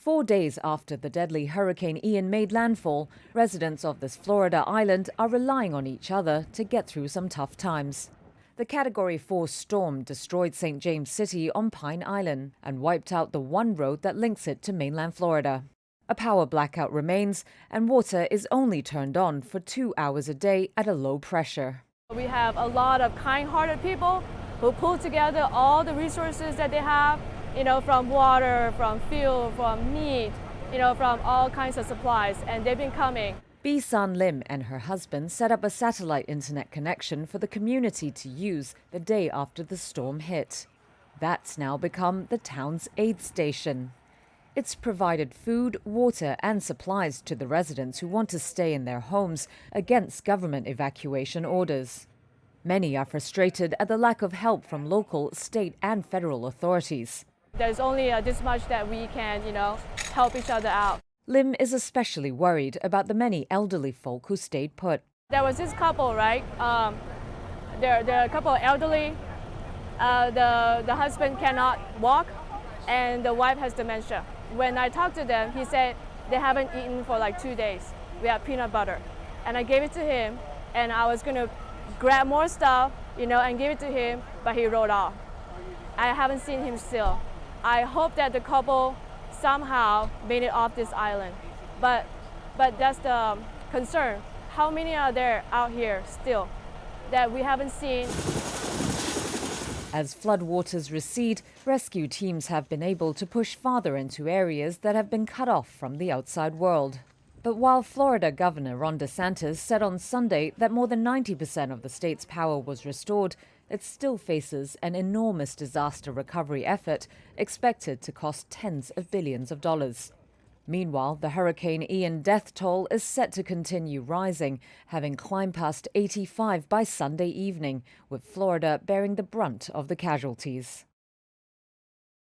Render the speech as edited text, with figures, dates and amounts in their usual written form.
4 days after the deadly Hurricane Ian made landfall, residents of this Florida island are relying on each other to get through some tough times. The Category 4 storm destroyed St. James City on Pine Island and wiped out the one road that links it to mainland Florida. A power blackout remains, and water is only turned on for 2 hours a day at a low pressure. We have a lot of kind-hearted people who pull together all the resources that they have, from water, from fuel, from meat, from all kinds of supplies, and they've been coming. Bee San Lim and her husband set up a satellite internet connection for the community to use the day after the storm hit. That's now become the town's aid station. It's provided food, water and supplies to the residents who want to stay in their homes against government evacuation orders. Many are frustrated at the lack of help from local, state and federal authorities. There's only this much that we can, help each other out. Lim is especially worried about the many elderly folk who stayed put. There was this couple, right? They're a couple of elderly. The husband cannot walk and the wife has dementia. When I talked to them, he said they haven't eaten for like 2 days. We have peanut butter. And I gave it to him and I was going to grab more stuff, and give it to him, but he rode off. I haven't seen him still. I hope that the couple somehow made it off this island. But that's the concern. How many are there out here still that we haven't seen? As floodwaters recede, rescue teams have been able to push farther into areas that have been cut off from the outside world. But while Florida Governor Ron DeSantis said on Sunday that more than 90% of the state's power was restored, it still faces an enormous disaster recovery effort expected to cost tens of billions of dollars. Meanwhile, the Hurricane Ian death toll is set to continue rising, having climbed past 85 by Sunday evening, with Florida bearing the brunt of the casualties.